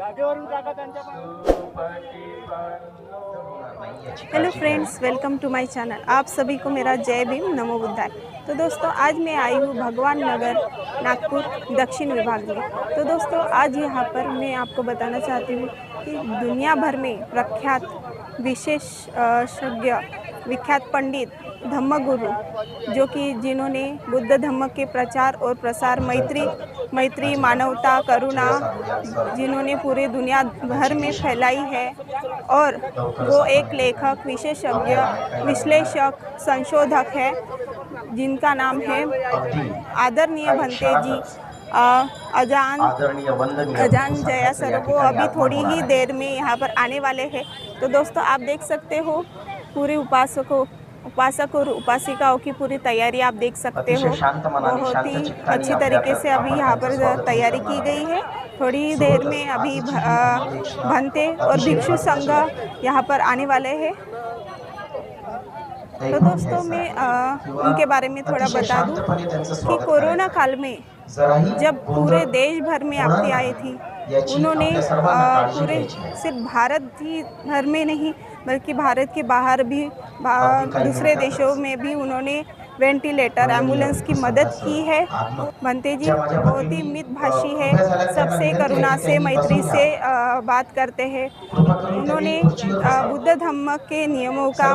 Hello friends, welcome to my channel. आप सभी को मेरा जय भीम, नमो बुद्धाय। तो दोस्तों, आज मैं आई हूँ भगवान नगर, नागपुर दक्षिण विभाग में। तो दोस्तों, आज यहाँ पर मैं आपको बताना चाहती हूँ कि दुनिया भर में प्रख्यात विशेषज्ञ विख्यात पंडित धम्मगुरु, जो कि जिन्होंने बुद्ध धम्म के प्रचार और प्रसार, मैत्री, मानवता, करुणा, जिन्होंने पूरे दुनिया भर में फैलाई है, और वो एक लेखक, विशेषज्ञ, विश्लेषक, संशोधक है, जिनका नाम है आदरणीय भंते जी अजान जयासरो। वो अभी थोड़ी ही देर में यहाँ पर आने वाले हैं। तो दोस्तों, आप देख सकते हो पूरे उपासक और उपासिकाओं की पूरी तैयारी आप देख सकते हो। बहुत ही अच्छी तरीके से अभी यहाँ पर तैयारी की गई है। थोड़ी देर में अभी भंते और भिक्षु संघ यहाँ पर आने वाले हैं। तो दोस्तों, मैं उनके बारे में थोड़ा बता दूं कि कोरोना काल में जब पूरे देश भर में आपत्ति आई थी, उन्होंने पूरे सिर्फ भारत ही भर में नहीं, बल्कि भारत के बाहर भी दूसरे देशों में भी उन्होंने वेंटिलेटर, एम्बुलेंस की मदद की है। भंते जी बहुत ही मितभाषी है, सबसे करुणा से, मैत्री से बात करते हैं। उन्होंने बुद्ध धम्म के नियमों का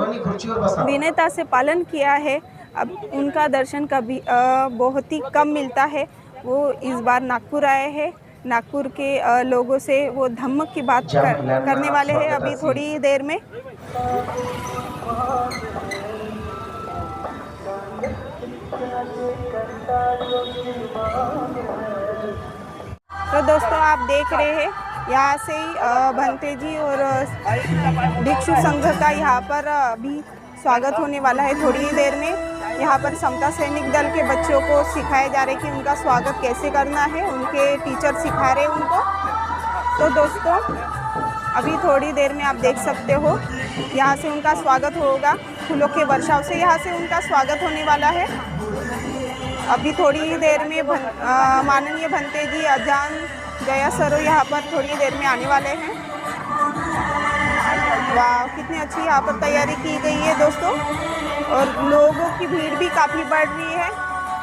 विनयता से पालन किया है। अब उनका दर्शन कभी बहुत ही कम मिलता है। वो इस बार नागपुर आए हैं। नागपुर के लोगों से वो धम्म की बात करने वाले हैं अभी थोड़ी देर में। तो दोस्तों, आप देख रहे हैं यहाँ से ही भंते जी और भिक्षु संघ का यहाँ पर अभी स्वागत होने वाला है थोड़ी ही देर में। यहाँ पर समता सैनिक दल के बच्चों को सिखाया जा रहा है कि उनका स्वागत कैसे करना है। उनके टीचर सिखा रहे हैं उनको। तो दोस्तों, अभी थोड़ी देर में आप देख सकते हो यहाँ से उनका स्वागत होगा। फूलों के वर्षाव से यहाँ से उनका स्वागत होने वाला है। अभी थोड़ी ही देर में माननीय भंते जी अजान जयासरो यहाँ पर थोड़ी देर में आने वाले हैं। वाह, कितनी अच्छी यहाँ पर तैयारी की गई है दोस्तों। और लोगों की भीड़ भी काफ़ी बढ़ रही है।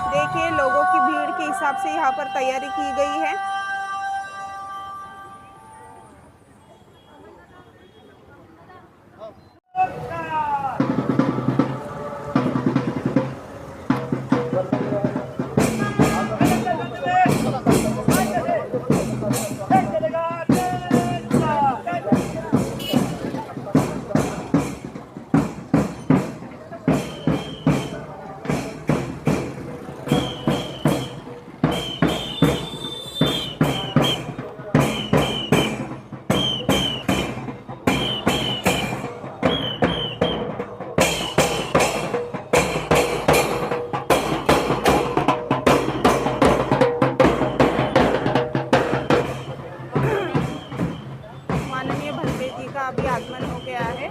देखिए, लोगों की भीड़ के हिसाब से यहाँ पर तैयारी की गई है। अभी आगमन हो गया है।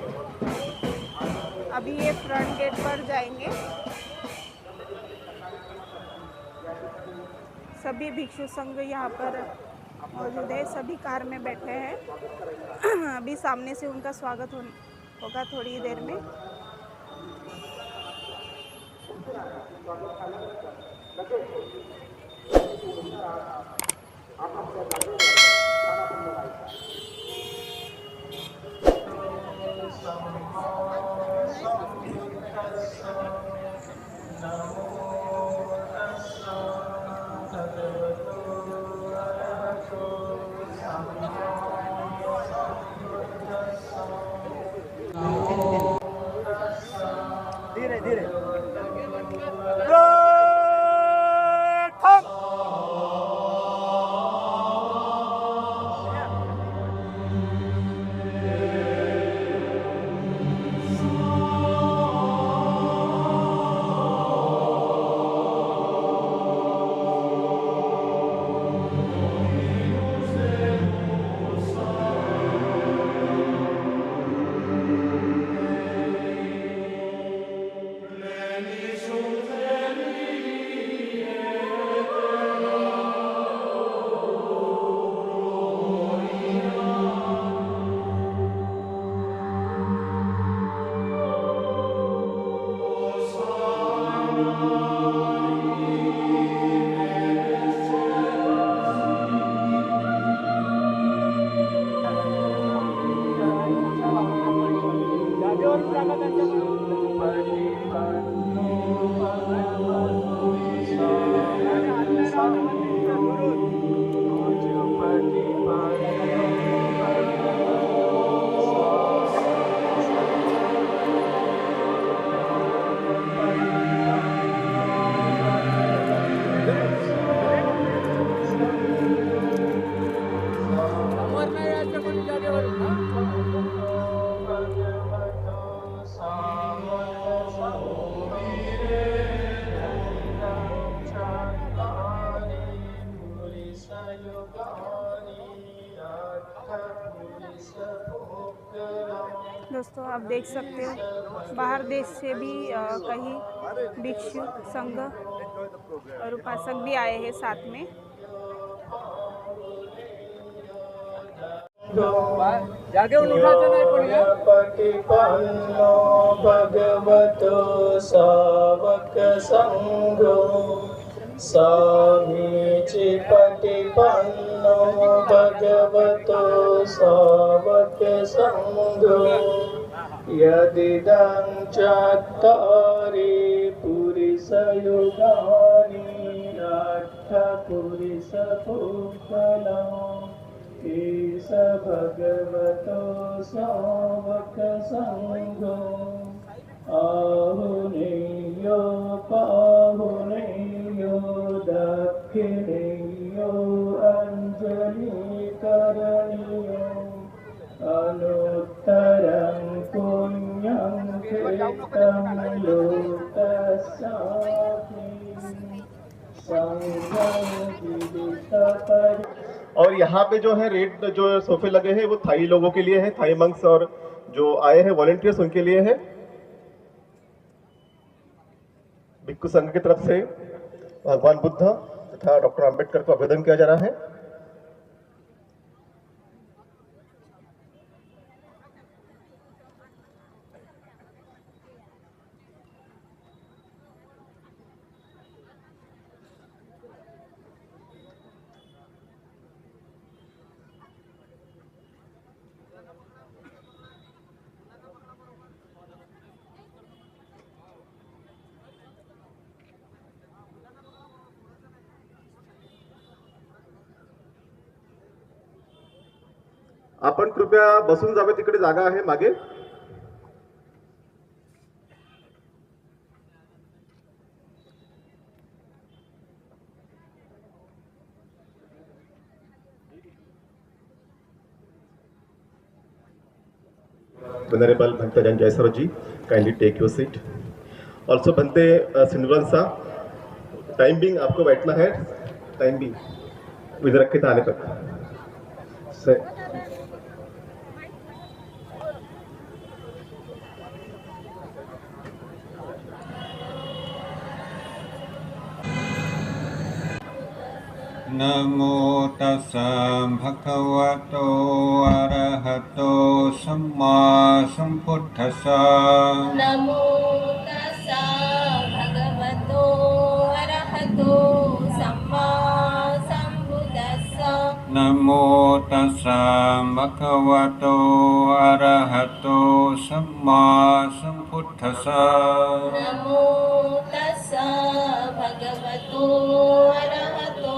अभी ये फ्रंट गेट पर जाएंगे। सभी भिक्षु संघ यहाँ पर मौजूद है, सभी कार में बैठे हैं। अभी सामने से उनका स्वागत होगा थोड़ी ही देर में। धीरे धीरे दोस्तों आप देख सकते हो बाहर देश से भी कई भिक्षु संघ और उपासक भी आए हैं साथ में। जाके उठा पटिपन्नो भगवतो सावक संघो सामीचि पटिपन्नो भगवतो सावक संघो यदिदं चत्तारि पुरिसयुगानि अट्ठपुरिसपुष्कलम् ईश भगवतो सावक संघो आहुनेयो पाहुनेयो दक्षिणेयो अंजलिकरणीयो अनुत्तरं पुण्यं कृतं लोकस्यापि संघं विदितपरि। और यहाँ पे जो है रेट जो सोफे लगे हैं वो थाई लोगों के लिए है, थाई मंक्स और जो आए हैं वॉलंटियर्स उनके लिए है। भिक्षु संघ की तरफ से भगवान बुद्ध तथा डॉक्टर अंबेडकर को अभिवादन किया जा रहा है। आपण कृपया बसून जावे, तिकडे जागा आहे मागे। Venerable Bhante Ajahn Jayasaro ji, kindly take your seat. Also Bhante सिंधुवन सा, टाइम बिंग आपको बैठना है, टाइम बिंग इधर रखे थे आने तक। नमो तस्सा भगवतो अरहतो सम्मा सम्बुद्धस्सा। नमो तस्सा भगवतो अरहतो सम्मा सम्बुद्धस्सा। नमो तस्सा भगवतो अरहतो सम्मा सम्बुद्धस्सा। नमो तस्सा भगवतो अरहतो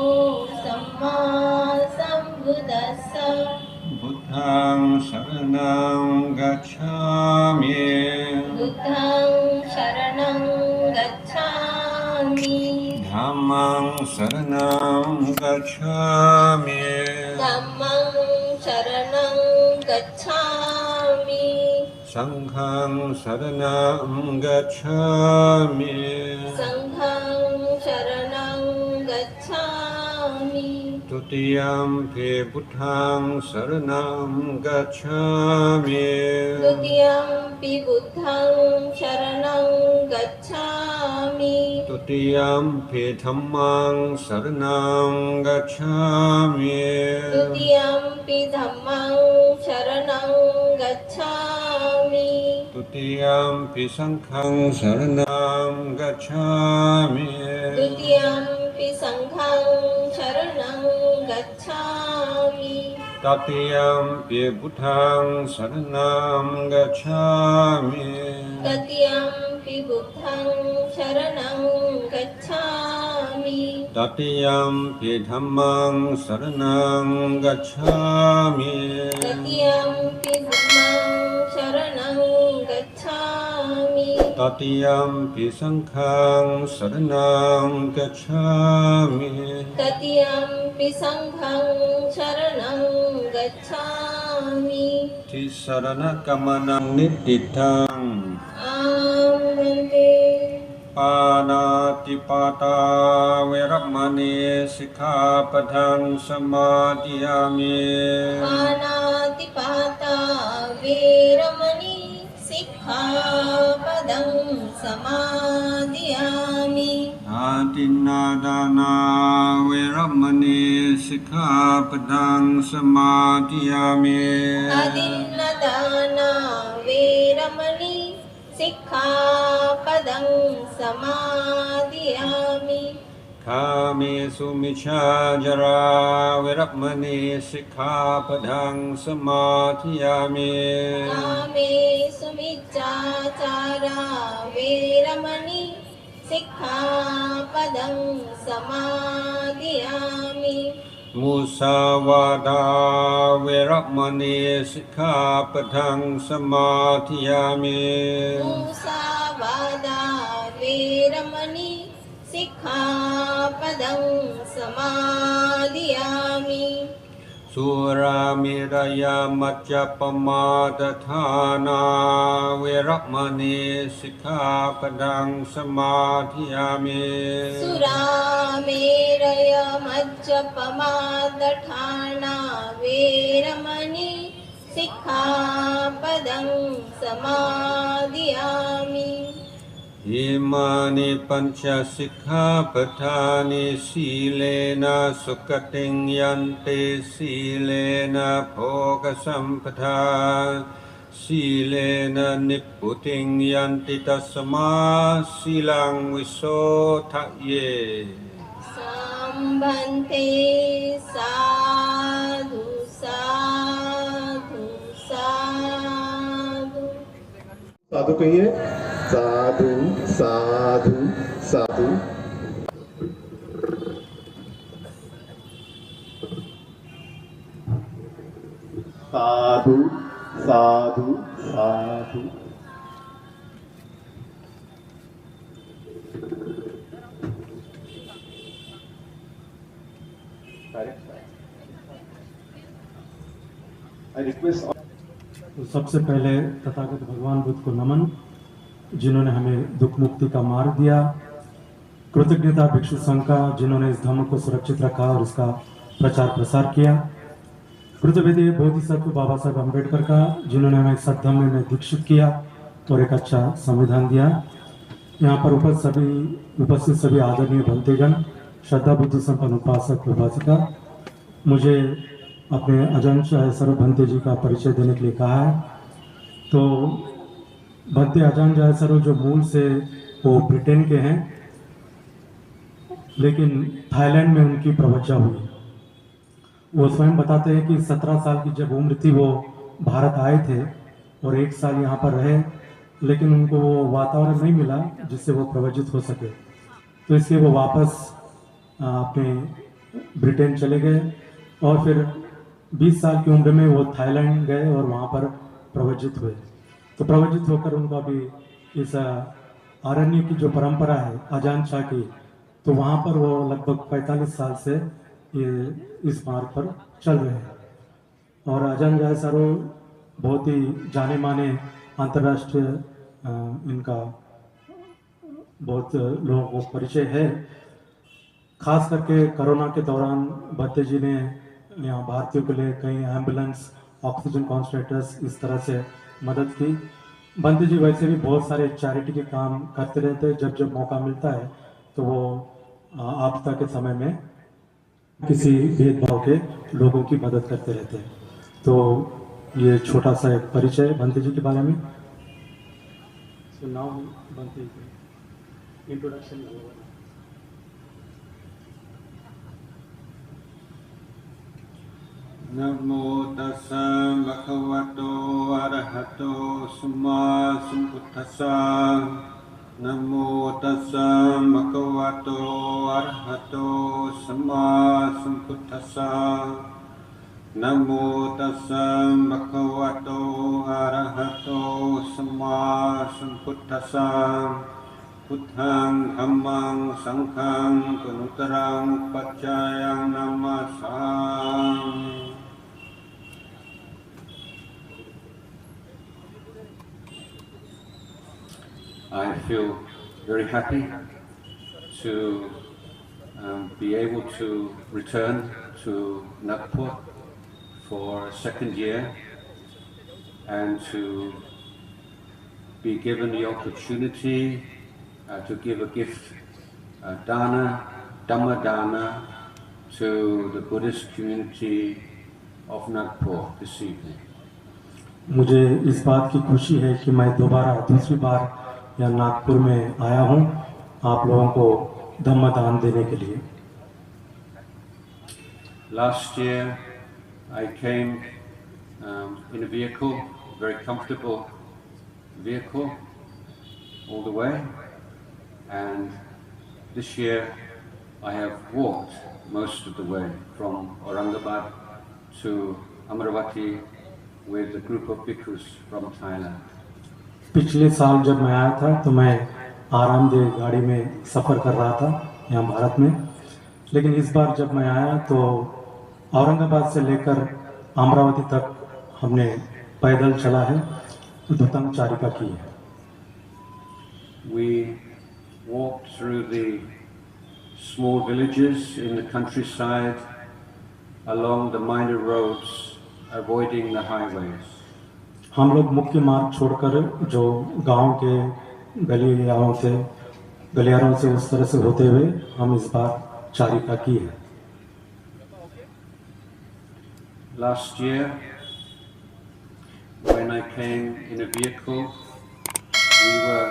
सम्मा सम्बुद्धस्सा। बुद्धं शरणं गच्छामि। बुद्धं शरणं गच्छामि। धम्मं शरणं गच्छामि। धम्मं शरणं गच्छामि। संघं शरणं गच्छामि। संघं शरणं गच्छामि। तुतीयम्पि बुद्धं शरणं गच्छामि। द्वितीयम्पि बुद्धं शरणं गच्छामि। तुतीयम्पि धम्मं शरणं गच्छामि। द्वितीयम्पि धम्मं शरणं गच्छामि। तुतीयम्पि संघं शरणं गच्छामि। द्वितीयम्पि संघं शरणं गच्छामि। तृतीयम्पि बुद्धं शरणं गच्छामि। तृतीयम्पि बुद्धं शरणं गच्छामि। तृतीयम्पि धम्मं शरणं गच्छामि। तृतीयम्पि धम्मं शरणं गच्छामि। तृतीयम्पि संघं शरणं गच्छामि। तृतीयम्पि संघं शरणं गच्छामि। तिसरणगमनं नित्तितं आमन्ते। पानातिपाता वैरमणि सिक्खापदं समादियामि। पानातिपाता वेरमणि सिक्खापदं समादियामि Atinadana Veramani Sikkhapadang Samadhiyami अदिन्नदाना वेरमणि सिक्खापदं समादियामि Kamesu Michajara Veramani Sikkhapadang Samadhiyami कामेषु मिच्छाचारा वेरमणि सिक्खापदं समादियामि Musavada Veramani Sikkhapadang Samadhiyami मुसावादा वेरमणि सिक्खापदं समादियामि Suramiraya Majjapamadatthana Veramani Sikkhapadang Samadhiyami सुरामेरय मज्जपमादठाना वेरमणि सिक्खापदं समादियामि Imani pancha sikkhapadhani silena sukating yante silena bhoga sampada silena nipputing yanti tasma silang visothye सम्बन्ते साधु साधु साधु साधु कहिए साधु साधु साधु साधु साधु साधु I request तो सबसे पहले तथागत भगवान बुद्ध को नमन, जिन्होंने हमें दुख मुक्ति का मार्ग दिया। कृतज्ञता भिक्षु संघ का, जिन्होंने इस धर्म को सुरक्षित रखा और इसका प्रचार प्रसार किया। कृतज्ञता बोधिसत्व बाबा साहब अम्बेडकर का, जिन्होंने हमें सद्धर्म में दीक्षित किया और एक अच्छा संविधान दिया। यहाँ पर उपस्थित सभी आदरणीय भंतेगण, श्रद्धा बुद्धि संपन्न उपासक उपासिका, मुझे अपने अजान जायसरो भंते जी का परिचय देने के लिए कहा है। तो भंते अजान जायसरो जो मूल से वो ब्रिटेन के हैं, लेकिन थाईलैंड में उनकी प्रवज्जा हुई। वो स्वयं बताते हैं कि 17 साल की जब उम्र थी वो भारत आए थे और 1 साल यहाँ पर रहे, लेकिन उनको वो वातावरण नहीं मिला जिससे वो प्रवज्जित हो सके। तो इसलिए वो वापस अपने ब्रिटेन चले गए और फिर 20 साल की उम्र में वो थाईलैंड गए और वहाँ पर प्रवज्जित हुए। तो प्रवज्जित होकर उनको अभी इस आरण्य की जो परंपरा है अजान शाह की, तो वहाँ पर वो लगभग 45 साल से ये इस मार्ग पर चल रहे हैं। और अजान जायसरो बहुत ही जाने माने अंतर्राष्ट्रीय इनका बहुत लोगों को परिचय है। खास करके कोरोना के दौरान भत्ते जी ने यहाँ भारतीयों के लिए कई एम्बुलेंस, ऑक्सीजन कॉन्सन्ट्रेटर्स इस तरह से मदद की। भंते जी वैसे भी बहुत सारे चैरिटी के काम करते रहते हैं। जब जब मौका मिलता है तो वो आपदा के समय में किसी भेदभाव के लोगों की मदद करते रहते हैं। तो ये छोटा सा एक परिचय भंते जी के बारे में। So now Bhante ji, introduction. Namo tassa bhagavato arahato samma sambuddhassa. Namo tassa bhagavato arahato samma sambuddhassa. Namo tassa bhagavato arahato samma sambuddhassa. Buddhang dhammang sanghang anutarang pacayang namasami. I feel very happy to be able to return to Nagpur for a second year and to be given the opportunity to give a gift, dana, Dhamma dana, to the Buddhist community of Nagpur this evening. मुझे इस बात की खुशी है कि मैं दोबारा दूसरी बार यहाँ नागपुर में आया हूँ आप लोगों को धम्म दान देने के लिए। Last year I came in a vehicle, very comfortable vehicle all the way, and this year I have walked most of the way from Aurangabad to Amaravati with a group of bhikkhus from Thailand. पिछले साल जब मैं आया था तो मैं आरामदेह गाड़ी में सफ़र कर रहा था यहाँ भारत में, लेकिन इस बार जब मैं आया तो औरंगाबाद से लेकर अमरावती तक हमने पैदल चला है, धुतंग चारिका की है। We walked through the small villages in the countryside, along the minor roads, avoiding the highways. हम लोग मुख्य मार्ग छोड़कर जो गांव के गलियारों से उस तरह से होते हुए हम इस बार चारिका की है। Last year, when I came in a vehicle, we were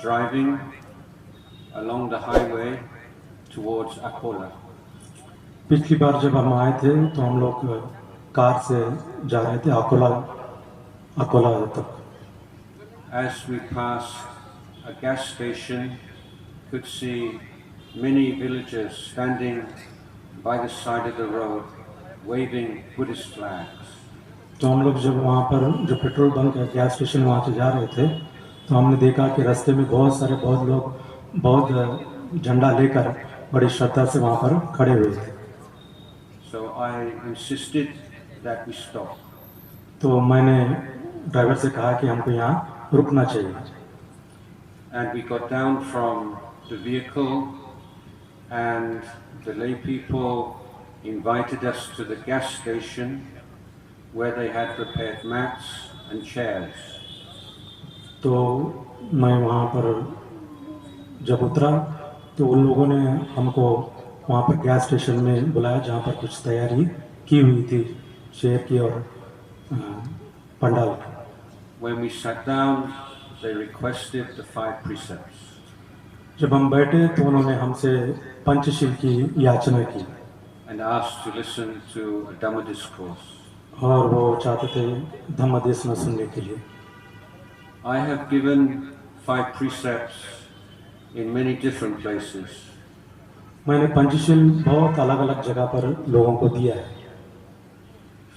driving along the highway towards Akola. पिछली बार जब हम आए थे तो हम लोग कार से जा रहे थे अकोला तक। As we passed a gas station, could see many villagers standing by the side of the road, waving Buddhist flags. तो हम लोग जब वहाँ पर जो पेट्रोल बंक है गैस स्टेशन वहाँ से जा रहे थे तो हमने देखा कि रास्ते में बहुत लोग बहुत झंडा लेकर बड़ी श्रद्धा से वहाँ पर खड़े हुए थे। So I insisted that we stop. तो मैंने ड्राइवर से कहा कि हमको यहाँ रुकना चाहिए। And we got down from the vehicle, and the lay people invited us to the gas station where they had prepared mats and chairs. तो मैं वहाँ पर जब उतरा तो उन लोगों ने हमको वहाँ पर गैस स्टेशन में बुलाया जहाँ पर कुछ तैयारी की हुई थी चेयर की और पंडाल की। When we sat down, they requested the 5 precepts. जब हम बैठे तो उन्होंने हमसे पंचशील की याचना की And asked to listen to a Dhamma discourse. और वो चाहते थे धम्म देशना सुनने के लिए। I have given 5 precepts in many different places. मैंने पंचशील बहुत अलग अलग जगह पर लोगों को दिया है,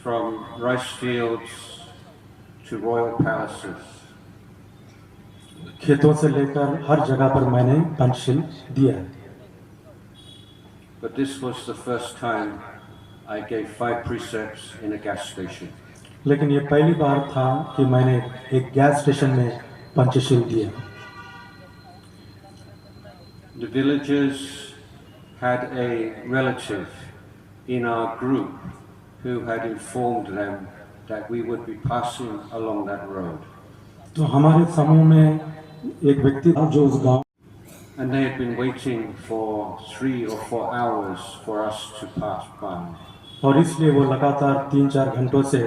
From rice fields to royal palaces. खेतों से लेकर हर जगह पर मैंने पंचशील दिया है। But this was the first time I gave 5 precepts in a gas station. लेकिन ये पहली बार था कि मैंने एक गैस स्टेशन में पंचशील दिया। The villagers had a relative in our group who had informed them that we would be passing along that road. तो हमारे समूह में एक व्यक्ति था जो उस गांव And they had been waiting for 3 or 4 hours for us to pass by. और इसलिए वो लगातार 3-4 घंटों से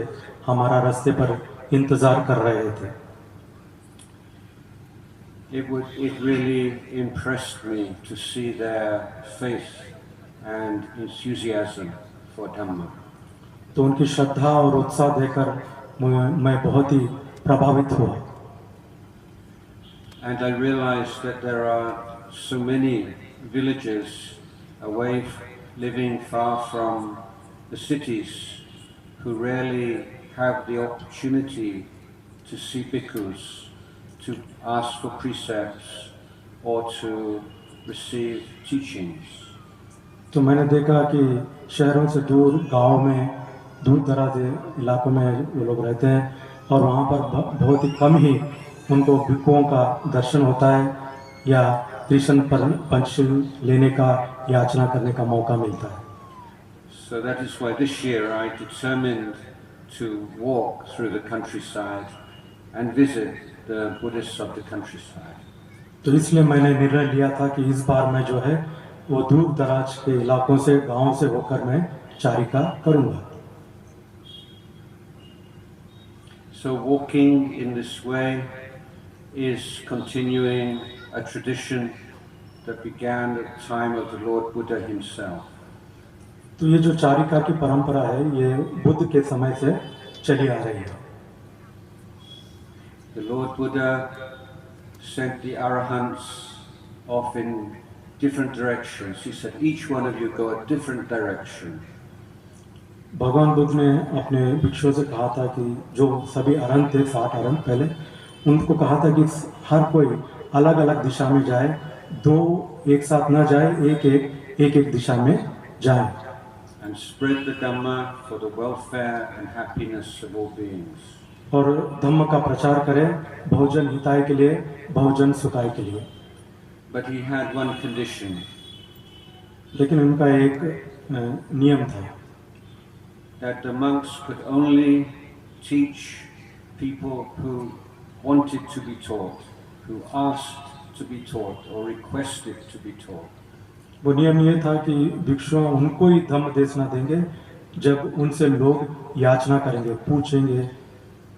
हमारा रास्ते पर इंतजार कर रहे थे। It really impressed me to see their faith and enthusiasm for Dhamma. तो उनकी श्रद्धा और उत्साह देखकर मैं बहुत ही प्रभावित हुआ। And I realized that there are so many villages away, living far from the cities, who rarely have the opportunity to see bhikkhus, to ask for precepts, or to receive teachings. तो मैंने देखा कि शहरों से दूर गाँव में दूर दराज इलाकों में वो लोग रहते हैं और वहाँ पर बहुत ही कम ही उनको भिक्षुओं का दर्शन होता है या कृष्ण पर पंचशील लेने का याचना करने का मौका मिलता है। So that is why this year I determined to walk through the countryside and visit the Buddhists of the countryside. तो इसलिए मैंने निर्णय लिया था कि इस बार मैं जो है वो दूर दराज के इलाकों से, गांव से होकर मैं चारिका करूंगा। So walking in this way is continuing a tradition that began at the time of the Lord Buddha himself. तो ये जो चारिका की परंपरा है ये बुद्ध के समय से चली आ रही है। The Lord Buddha sent the arahants off in different directions. He said, each one of you go a different direction. भगवान बुद्ध ने अपने भिक्षुओं से कहा था कि जो सभी अरहंत थे, 60 अरहंत पहले, उनको कहा था कि हर कोई अलग अलग दिशा में जाए, दो एक साथ न जाए, एक दिशा में जाए। And spread the Dhamma for the welfare and happiness of all beings. और धम्म का प्रचार करें बहुजन हिताय के लिए, बहुजन सुखाय के लिए। But he had one condition. लेकिन उनका एक नियम था That the monks could only teach people who wanted to be taught, who asked to be taught or requested to be taught. वो नियम ये था कि भिक्षु उनको ही धम्म देना देंगे जब उनसे लोग याचना करेंगे, पूछेंगे,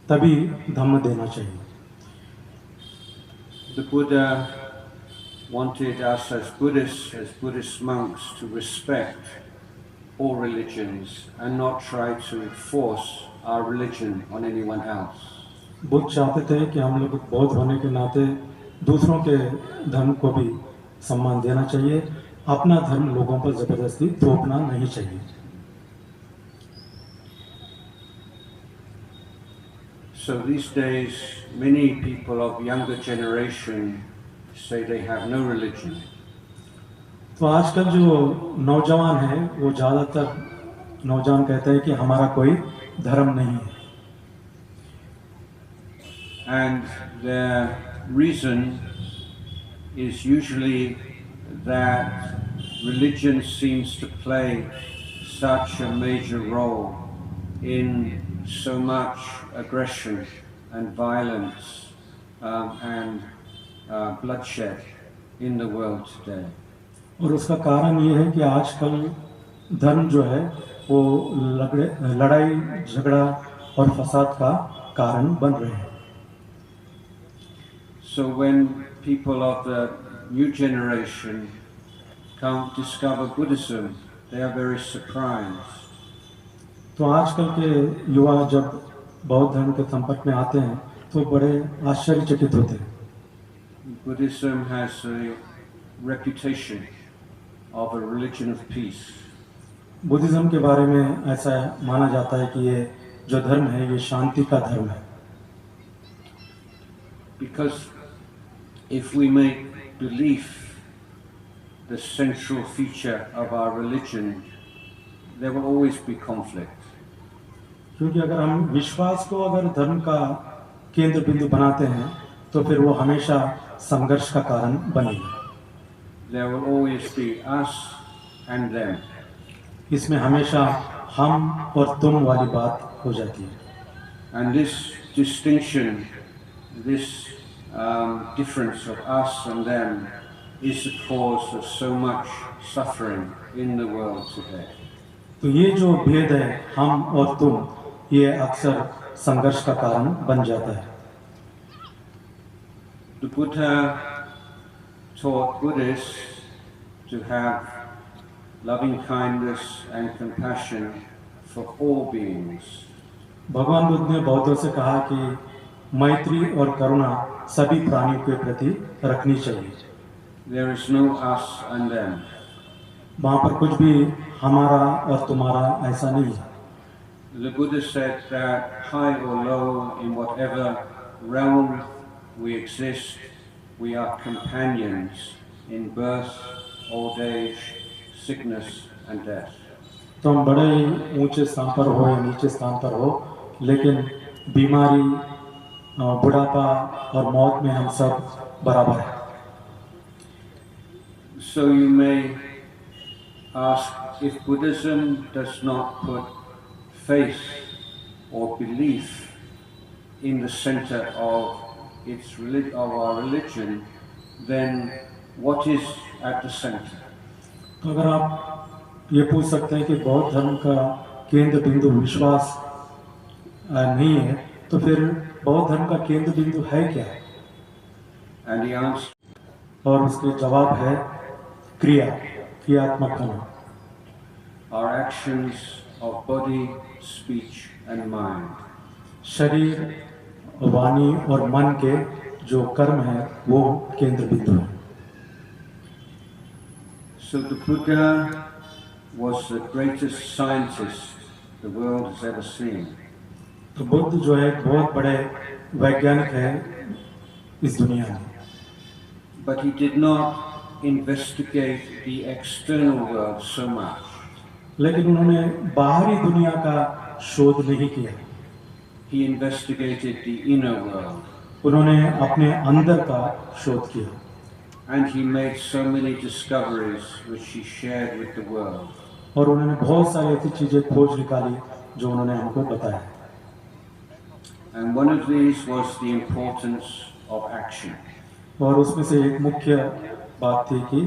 तभी धम्म देना चाहिए। The Buddha wanted us as Buddhists, as Buddhist monks, to respect all religions and not try to force our religion on anyone else. Buddha चाहते थे कि हम लोग बौद्ध होने के नाते दूसरों के धर्म को भी सम्मान देना चाहिए, अपना धर्म लोगों पर जबरदस्ती थोपना नहीं चाहिए। So these days, many people of younger generation say they have no religion. तो आजकल जो नौजवान हैं वो ज़्यादातर नौजवान कहते हैं कि हमारा कोई धर्म नहीं है। And their reason is usually that religion seems to play such a major role in so much aggression and violence and bloodshed in the world today. और उसका कारण ये है कि आजकल धर्म जो है वो लड़ाई झगड़ा और फसाद का कारण बन रहे हैं। So when people of the new generation come discover Buddhism, they are very surprised. तो आजकल के युवा जब बौद्ध धर्म के संपर्क में आते हैं तो बड़े आश्चर्यचकित होते हैं। Buddhism has a reputation of a religion of peace. Buddhism के बारे में ऐसा माना जाता है कि ये जो धर्म है ये शांति का धर्म है। Because if we make belief the central feature of our religion, there will always be conflict. क्योंकि अगर हम विश्वास को अगर धर्म का केंद्र बिंदु बनाते हैं तो फिर वो हमेशा संघर्ष का कारण बनेगा। There will always be us and them. इसमें हमेशा हम और तुम वाली बात हो जाती है। And this distinction, this difference of us and them is the cause of so much suffering in the world today. तो ये जो भेद है हम और तुम, ये अक्सर संघर्ष का कारण बन जाता है। The Buddha taught Buddhists to have loving kindness and compassion for all beings. भगवान बुद्ध ने बौद्धों से कहा कि मैत्री और करुणा सभी प्राणियों के प्रति रखनी चाहिए। There is no us and them. वहाँ पर कुछ भी हमारा और तुम्हारा ऐसा नहीं है। The Buddha said that high or low, in whatever realm we exist, we are companions in birth, old age, sickness and death. तो हम बड़े ही ऊंचे स्थान पर हो या नीचे स्थान पर हो, लेकिन बीमारी, बुढ़ापा और मौत में हम सब बराबर हैं। So you may ask, if Buddhism does not put faith or belief in the center of our religion, then what is at the center? तो अगर आप ये पूछ सकते हैं कि बौद्ध धर्म का केंद्र बिंदु विश्वास नहीं है, तो फिर बौद्ध धर्म का केंद्र बिंदु है क्या? And the answer, और उसके जवाब है क्रियात्मक कर्म। our actions of body, speech and mind. शरीर, वाणी और मन के जो कर्म है वो केंद्र बिंदु है। So the Buddha was the greatest scientist the world has ever seen. तो बुद्ध जो है बहुत बड़े वैज्ञानिक है इस दुनिया में। But he did not investigate the external world so much. लेकिन उन्होंने बाहरी दुनिया का शोध नहीं किया। He investigated the inner world. उन्होंने अपने अंदर का शोध किया। And he made so many discoveries which he shared with the world. और उन्होंने बहुत सारी ऐसी चीजें खोज निकाली जो उन्होंने हमको बताया। And one of these was the importance of action. और उसमें से एक मुख्य बात थी कि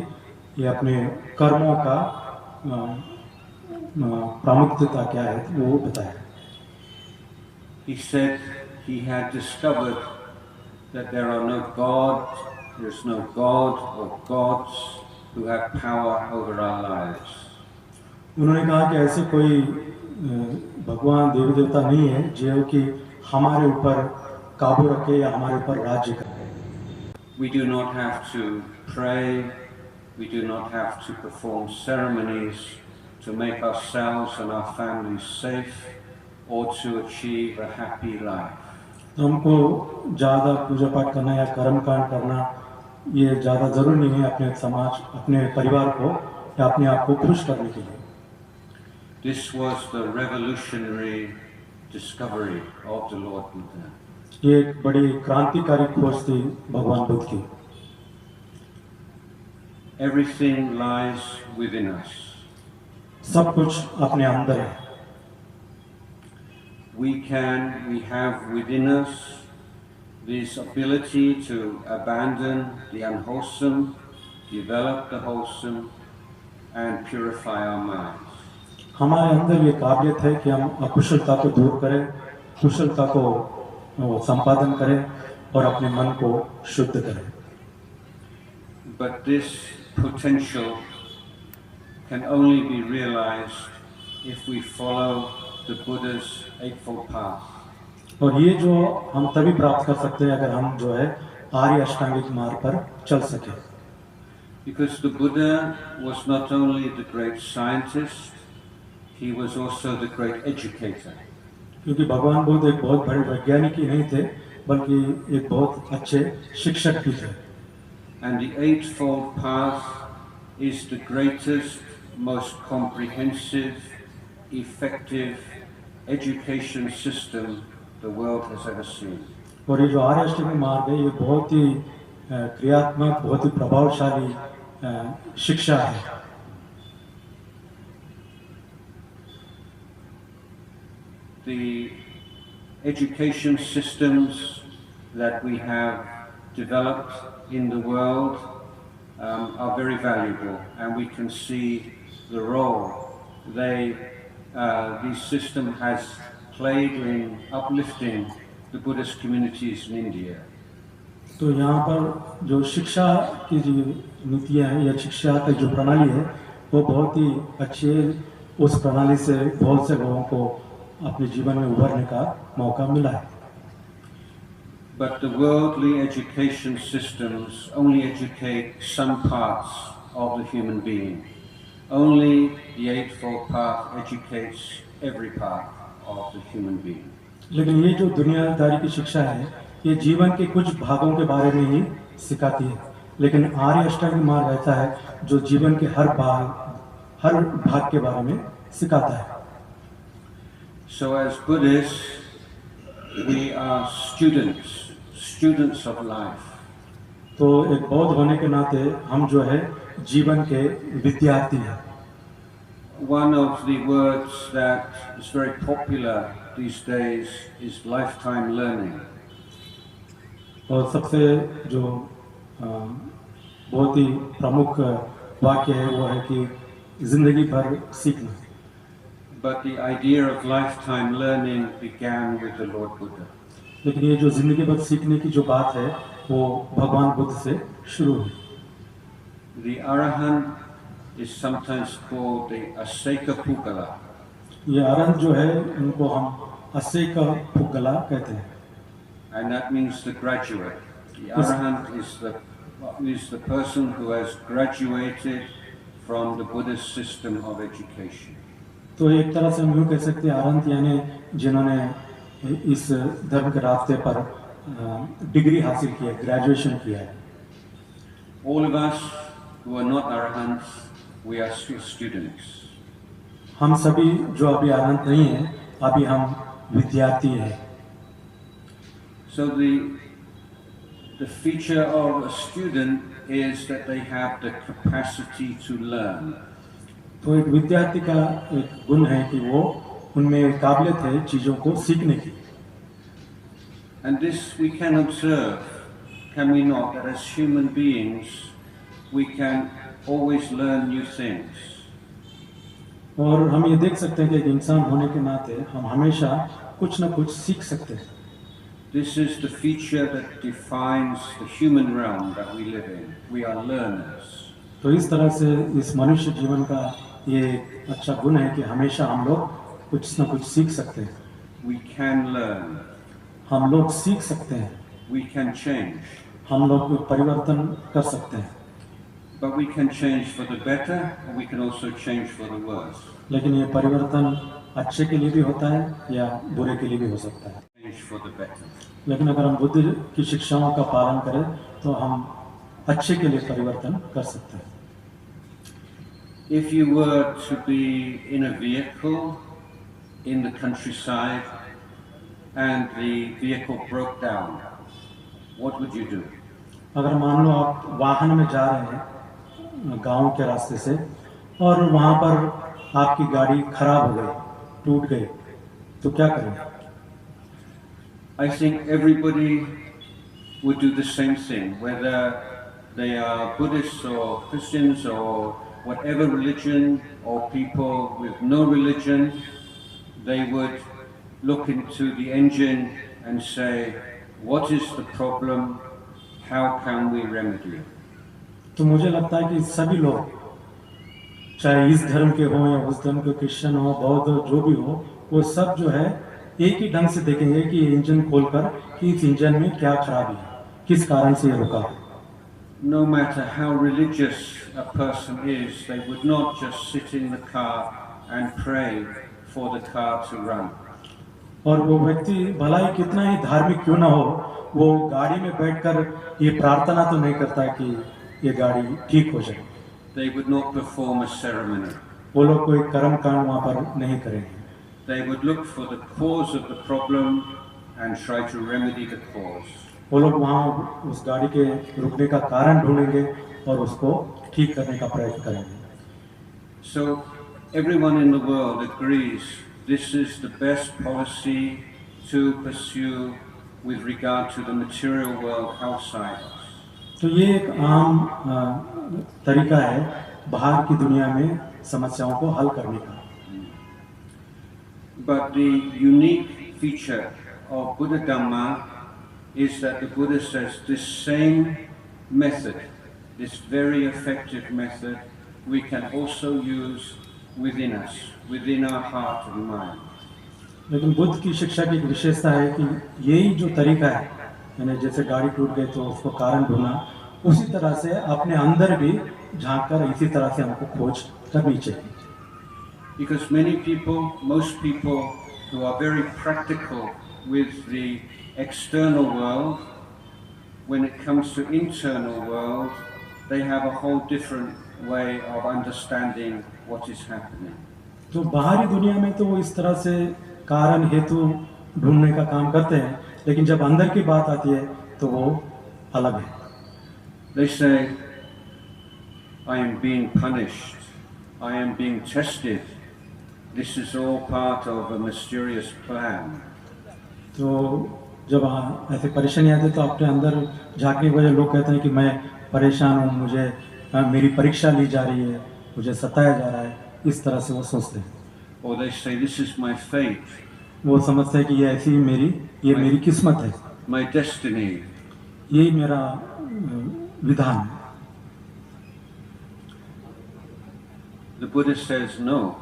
ये अपने कर्मों का प्रामुख्यता क्या है वो बताया। He said he had discovered that there are no gods, there's no God or gods who have power over our lives. उन्होंने कहा कि ऐसे कोई भगवान देवी देवता नहीं है जो कि हमारे ऊपर काबू रखे या हमारे ऊपर राज्य करे। We do not have to pray, we do not have to perform ceremonies to make ourselves and our families safe or to achieve a happy life. तो हमको ज़्यादा पूजा पाठ करना या कर्म कांड करना ये ज़्यादा ज़रूरी नहीं है अपने समाज, अपने परिवार को या अपने आप को खुश करने के लिए। This was the revolutionary discovery of the Lord Buddha. ये एक बड़ी क्रांतिकारी खोज थी भगवान बुद्ध की। Everything lies within us. सब कुछ अपने अंदर है। We have within us this ability to abandon the unwholesome, develop the wholesome, and purify our minds. हमारे अंदर ये काबिलियत है कि हम अकुशलता को दूर करें, कुशलता को संपादन करें और अपने मन को शुद्ध करें। But this potential can only be realized if we follow the Buddha's Eightfold Path. और ये जो हम तभी प्राप्त कर सकते हैं अगर हम जो है आर्य अष्टांगिक मार्ग पर चल सके। Because the Buddha was not only the great scientist, he was also the great educator. क्योंकि भगवान बुद्ध एक बहुत बड़े वैज्ञानिक ही नहीं थे बल्कि एक बहुत अच्छे शिक्षक भी थे। And the Eightfold Path is the greatest, most comprehensive, effective education system the world has ever seen. और ये जो आर्य अष्टांगिक मार्ग है ये बहुत ही क्रियात्मक, बहुत ही प्रभावशाली शिक्षा है। The education systems that we have developed in the world are very valuable, and we can see the role this system has played in uplifting the Buddhist communities in India. तो यहाँ पर जो शिक्षा की जो नीतियाँ हैं या शिक्षा की जो प्रणाली है वो बहुत ही अच्छी है। उस प्रणाली से बहुत से लोगों को अपने जीवन में उभरने का मौका मिला है। But the worldly education systems only educate some parts of the human being. Only the Eightfold Path educates every part of the human being. लेकिन ये जो दुनियादारी की शिक्षा है ये जीवन के कुछ भागों के बारे में ही सिखाती है, लेकिन आर्य अष्टांगिक मार्ग ऐसा है जो जीवन के हर भाग के बारे में सिखाता है। So as Buddhists, we are students of life. तो एक बौद्ध होने के नाते हम जो है जीवन के विद्यार्थी हैं। One of the words that is very popular these days is lifetime learning. और सबसे जो बहुत ही प्रमुख वाक्य है वो है कि जिंदगी भर सीखना। But the idea of lifetime learning began with the Lord Buddha. लेकिन ये जो जिंदगी भर सीखने की जो बात है वो भगवान बुद्ध से शुरू हुई। The Arahant is sometimes called the Aseka Pugala. ये अरहंत जो है उनको हम असेका पुगला कहते हैं। And that means the graduate. The Arahant is the person who has graduated from the Buddhist system of education. तो एक तरह से हम यूँ कह सकते हैं अरहंत यानी जिन्होंने इस धर्म के रास्ते पर डिग्री हासिल की है, ग्रेजुएशन किया है। All of us who are not Arahants, we are still students. हम सभी जो अभी अरहंत नहीं हैं, अभी हम विद्यार्थी हैं। So the feature of a student is that they have the capacity to learn. तो एक विद्यार्थी का एक गुण है कि वो उनमें काबिलियत है चीज़ों को सीखने की। And this we can observe, can we not, that as human beings we can always learn new things. और हम ये देख सकते हैं कि एक इंसान होने के नाते हम हमेशा कुछ न कुछ सीख सकते हैं। This is the feature that defines the human realm that we live in. We are learners. तो इस तरह से इस मनुष्य जीवन का ये अच्छा गुण है कि हमेशा हम लोग कुछ न कुछ सीख सकते हैं। We can learn. हम लोग सीख सकते हैं। We can change. हम लोग परिवर्तन कर सकते हैं। But we can change for the better, and we can also change for the worse. लेकिन ये परिवर्तन अच्छे के लिए भी होता है या बुरे के लिए भी हो सकता है। Change for the better. लेकिन अगर हम बुद्ध की शिक्षाओं का पालन करें तो हम अच्छे के लिए परिवर्तन कर सकते हैं। If you were to be in a vehicle in the countryside and the vehicle broke down, what would you do? अगर मान लो आप वाहन में जा रहे हैं गांव के रास्ते से और वहां पर आपकी गाड़ी खराब हो गई, टूट गई, तो क्या करें? I think everybody would do the same thing, whether they are Buddhists or Christians or whatever religion, or people with no religion. They would look into the engine and say, what is the problem? How can we remedy it? तो मुझे लगता है कि सभी लोग, चाहे इस धर्म के हों या उस धर्म के, क्रिश्चियन हो, बौद्ध हो, जो भी हो, वो सब जो है एक ही ढंग से देखेंगे कि इंजन खोलकर कि इस इंजन में क्या खराबी है, किस कारण से ये रुका। No matter how religious a person is, they would not just sit in the car and pray for the car to run. और वो व्यक्ति भला ही कितना ही धार्मिक क्यों ना हो, वो गाड़ी में बैठकर ये प्रार्थना तो नहीं करता कि ये गाड़ी ठीक हो जाए। They would not perform a ceremony. वो लोग कोई कर्म कांड वहाँ पर नहीं करेंगे। They would look for the cause of the problem and try to remedy the cause. वो लोग वहाँ उस गाड़ी के रुकने का कारण ढूंढेंगे और उसको ठीक करने का प्रयत्न करेंगे। So everyone in the world agrees this is the best policy to pursue with regard to the material world outside us. तो ये एक आम तरीका है बाहर की दुनिया में समस्याओं को हल करने का। But the unique feature of Buddha Dhamma is that the Buddha says this same method, this very effective method, we can also use within us, within our heart and mind. लेकिन बुद्ध की शिक्षा की एक विशेषता है कि यही जो तरीका है, यानी जैसे गाड़ी टूट गई तो उसको कारण ढूंढना, उसी तरह से अपने अंदर भी झांक कर इसी तरह से हमको खोज करनी चाहिए। Because many people, most people who are very practical with the external world, when it comes to internal world, they have a whole different way of understanding what is happening. तो बाहरी दुनिया में तो वो इस तरह से कारण हेतु ढूंढने का काम करते हैं, लेकिन जब अंदर की बात आती है तो वो अलग है। They say, I am being punished, I am being tested, this is all part of a mysterious plan. तो जब ऐसे परेशानी आती है तो अपने अंदर झांकने की वजह लोग कहते हैं कि मैं परेशान हूँ, मुझे मेरी परीक्षा ली जा रही है, मुझे सताया जा रहा है, इस तरह से वो सोचते हैं। Or they say, this is my fate, वो समझते हैं कि ये ऐसी मेरी किस्मत है, my destiny. यही मेरा विधान है। The Buddha says no.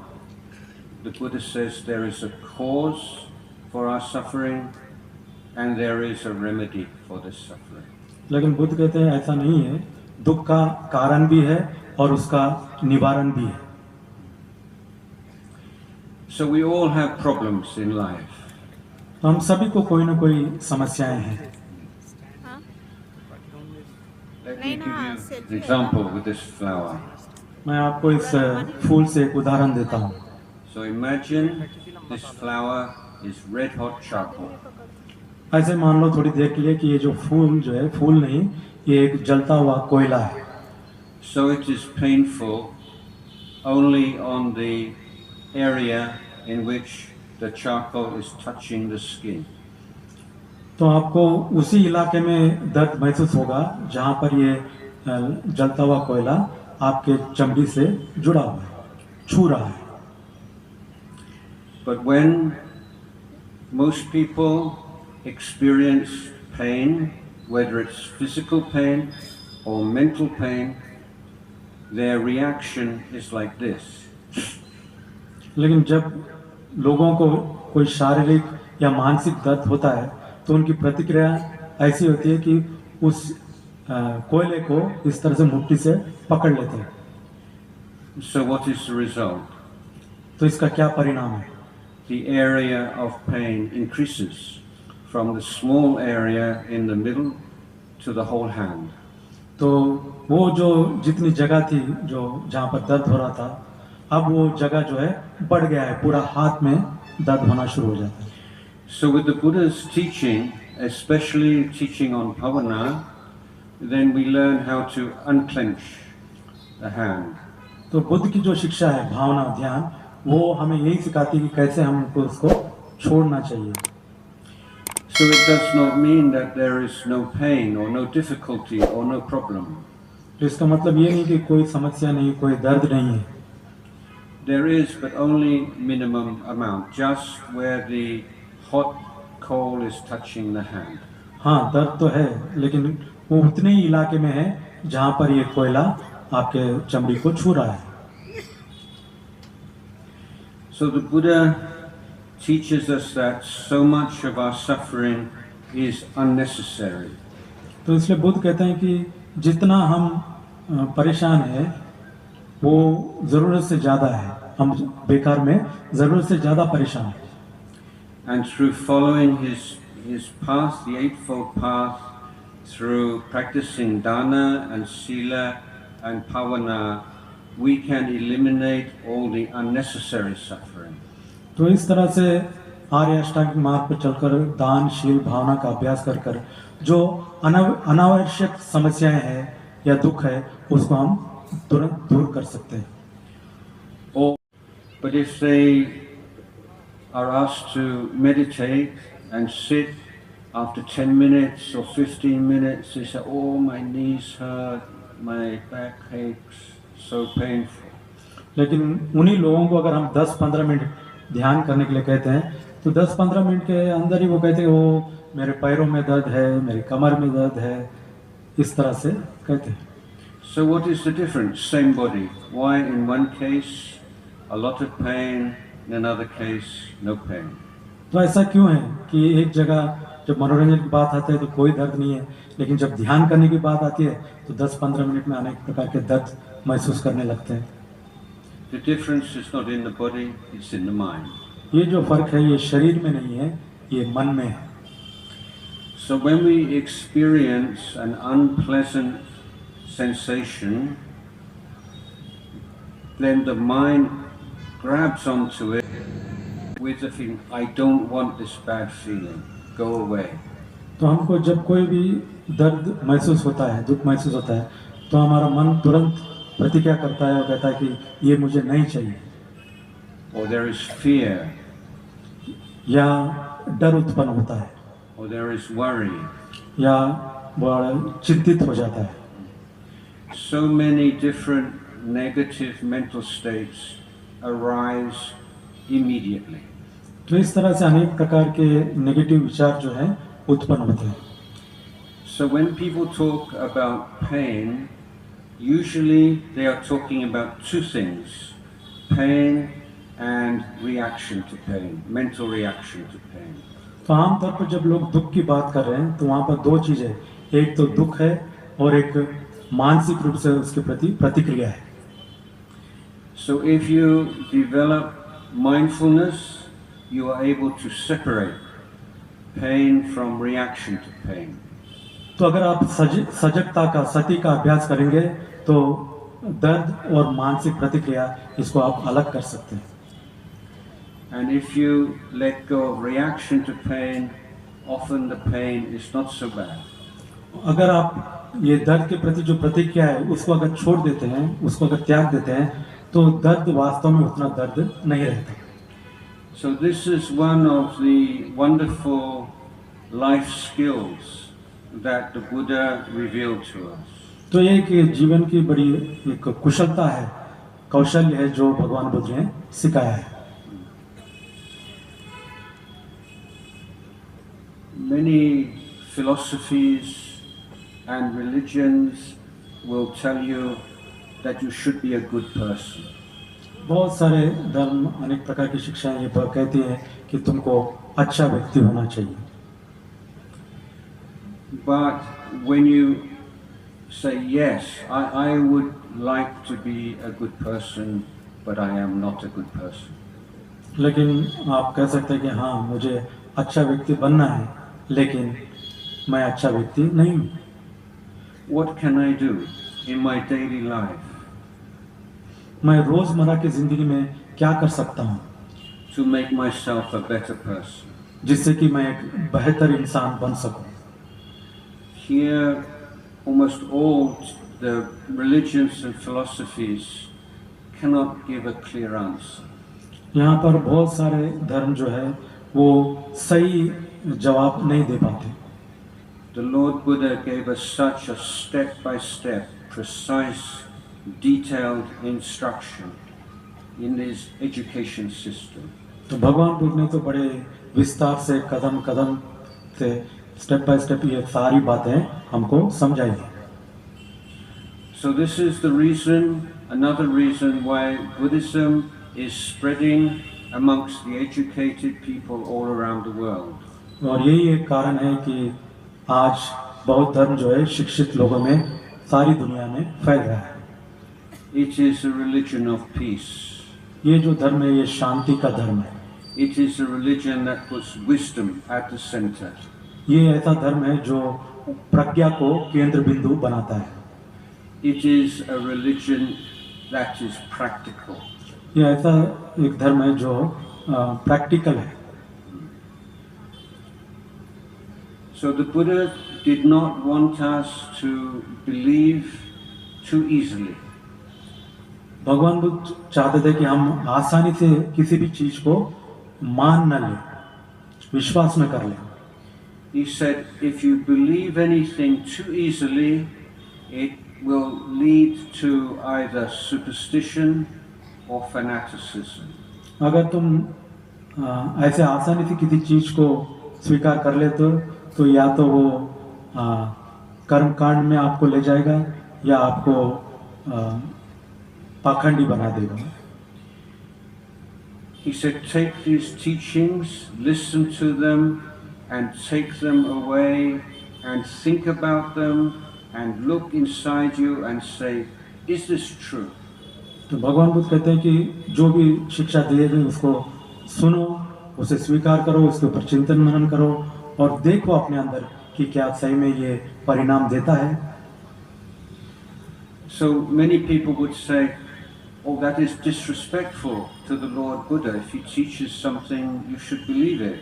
The Buddha says there is a cause for our suffering and there is a remedy for this suffering. लेकिन बुद्ध कहते हैं ऐसा नहीं है, दुख का कारण भी है और उसका निवारण भी है। So we all have problems in life. तो हम सभी को कोई ना कोई समस्याएं हैं। Let me give you an example with this flower. मैं आपको इस फूल से एक उदाहरण देता हूँ। So imagine this flower is red hot charcoal. ऐसे मान लो थोड़ी देर के लिए कि ये जो फूल जो है, फूल नहीं, ये एक जलता हुआ कोयला है। So it is painful only on the area in which the charcoal is touching the skin. तो आपको उसी इलाके में दर्द महसूस होगा जहाँ पर ये जलता हुआ कोयला आपके चमड़ी से जुड़ा हुआ है, छू रहा है। But when most people experience pain, whether it's physical pain or mental pain, their reaction is like this. लेकिन जब लोगों को कोई शारीरिक या मानसिक दर्द होता है तो उनकी प्रतिक्रिया ऐसी होती है कि उस कोयले को इस तरह से मुट्ठी से पकड़ लेते हैं। So what is the result? तो इसका क्या परिणाम है? The area of pain increases from the small area in the middle to the whole hand. तो वो जो जितनी जगह थी जो जहाँ पर दर्द हो रहा था, अब वो जगह जो है बढ़ गया है, पूरा हाथ में दर्द होना शुरू हो जाता है। So with the Buddha's teaching, especially teaching on bhavana, then we learn how to unclench the hand. तो बुद्ध की जो शिक्षा है भावना ध्यान, वो हमें यही सिखाती है कि कैसे हमको उसको छोड़ना चाहिए। So it does not mean that there is no pain or no difficulty or no problem. तो इसका मतलब ये नहीं कि कोई समस्या नहीं, कोई दर्द नहीं है। There is, but only minimum amount, just where the hot coal is touching the hand. हाँ, दर्द तो है, लेकिन वो उतने ही इलाके में है जहाँ पर ये कोयला आपके चमड़ी को छू रहा है। So the Buddha teaches us that so much of our suffering is unnecessary. तो इसलिए बुद्ध कहते हैं कि जितना हम परेशान हैं वो ज़रूरत से ज़्यादा है, हम बेकार में ज़रूरत से ज़्यादा परेशान हैं। And through following his path, the Eightfold Path, through practicing dana and sila and pavana, we can eliminate all the unnecessary suffering. तो इस तरह से आर्य अष्टांगिक मार्ग पर चलकर दान शील भावना का अभ्यास कर कर जो अनावश्यक समस्याएं हैं या दुख है उसको हम तुरंत दूर कर सकते हैं। But if they are asked to meditate and sit after 10 minutes or 15 minutes, they say, oh, my knees hurt, my back aches, so painful. लेकिन उन्हीं लोगों को अगर हम 10-15 मिनट ध्यान करने के लिए कहते हैं तो 10-15 मिनट के अंदर ही वो कहते हैं वो मेरे पैरों में दर्द है, मेरी कमर में दर्द है, इस तरह से कहते हैं। So what is the difference? Same body. Why in one case a lot of pain, in another case no pain? तो ऐसा क्यों है कि एक जगह जब मनोरंजन की बात आती है तो कोई दर्द नहीं है, लेकिन जब ध्यान करने की बात आती है तो 10-15 मिनट में अनेक प्रकार के दर्द महसूस करने लगते हैं। The difference is not in the body, it's in the mind. ये जो फर्क है ये शरीर में नहीं है, ये मन में है। So when we experience an unpleasant sensation, then the mind grabs onto it with the feeling, I don't want this bad feeling, go away. तो हमको जब कोई भी दर्द महसूस होता है, दुख महसूस होता है, तो हमारा मन तुरंत प्रतिक्रिया करता है और कहता है कि ये मुझे नहीं चाहिए। or there is fear, या डर उत्पन्न होता है, or there is worry. या बड़ा चिंतित हो जाता है. So many different negative mental states arise immediately. तो इस तरह से अनेक प्रकार के नेगेटिव विचार जो है उत्पन्न होते हैं. So when people talk about pain, usually they are talking about two things: pain and reaction to pain, mental reaction to pain. तो आमतौर पर जब लोग दुख की बात कर रहे हैं तो वहाँ पर दो चीज़ें, एक तो दुख है और एक मानसिक रूप से उसके प्रति प्रतिक्रिया है. So if you develop mindfulness, you are able to separate pain from reaction to pain. तो अगर आप सजगता का, सती का अभ्यास करेंगे तो दर्द और मानसिक प्रतिक्रिया इसको आप अलग कर सकते हैं. And if you let go of reaction to pain, often the pain is not so bad. अगर आप ये दर्द के प्रति जो प्रतिक्रिया है उसको अगर छोड़ देते हैं, उसको अगर त्याग देते हैं, तो दर्द वास्तव में उतना दर्द नहीं रहता. So this is one of the wonderful life skills that the Buddha revealed to us. तो ये एक जीवन की बड़ी एक कुशलता है, कौशल्य है जो भगवान बुद्ध ने सिखाया है. Many philosophies and religions will tell you that you should be a good person. बहुत सारे धर्म, अनेक प्रकार की शिक्षाएं ये कहती हैं कि तुमको अच्छा व्यक्ति होना चाहिए. But when you say, yes, I would like to be a good person, but I am not a good person. लेकिन आप कह सकते हैं कि हाँ, मुझे अच्छा व्यक्ति बनना है, लेकिन मैं अच्छा व्यक्ति नहीं हूँ. What can I do in my daily life मैं रोजमर्रा की जिंदगी में क्या कर सकता हूँ to make myself a better person? जिससे कि मैं एक बेहतर इंसान बन सकूं. Here, almost all the religions and philosophies cannot give a clear answer. यहाँ पर बहुत सारे धर्म जो है वो सही जवाब नहीं दे पाते. The Lord Buddha gave us such a step-by-step, precise, detailed instruction in his education system. तो भगवान बुद्ध ने तो बड़े विस्तार से कदम कदम से स्टेप बाय स्टेप ये सारी बातें हमको समझाई हैं. So this is the reason, another reason why Buddhism is spreading amongst the educated people all around the world. और यही एक कारण है कि आज बौद्ध धर्म जो है शिक्षित लोगों में सारी दुनिया में फैल रहा है. It is a religion of peace. ये जो धर्म है ये शांति का धर्म है. It is a religion that puts wisdom at the center. ये ऐसा धर्म है जो प्रज्ञा को केंद्र बिंदु बनाता है. It is a religion that is practical. ये ऐसा एक धर्म है जो प्रैक्टिकल है. So the Buddha did not want us to believe too easily. भगवान बुद्ध चाहते थे कि हम आसानी से किसी भी चीज को मान न लें, विश्वास न कर लें. He said, if you believe anything too easily, it will lead to either superstition or fanaticism. अगर तुम ऐसे आसानी से किसी चीज को स्वीकार कर लेते हो तो या तो वो कर्म कांड में आपको ले जाएगा या आपको पाखंडी बना देगा. He said, take these teachings, listen to them, and take them away, and think about them, and look inside you and say, is this true? तो भगवान बुद्ध कहते हैं कि जो भी शिक्षा दी गई उसको सुनो, उसे स्वीकार करो, उसके ऊपर चिंतन मनन करो और देखो अपने अंदर कि क्या सही में ये परिणाम देता है. So many people would say, oh, that is disrespectful to the Lord Buddha. If he teaches something, you should believe it.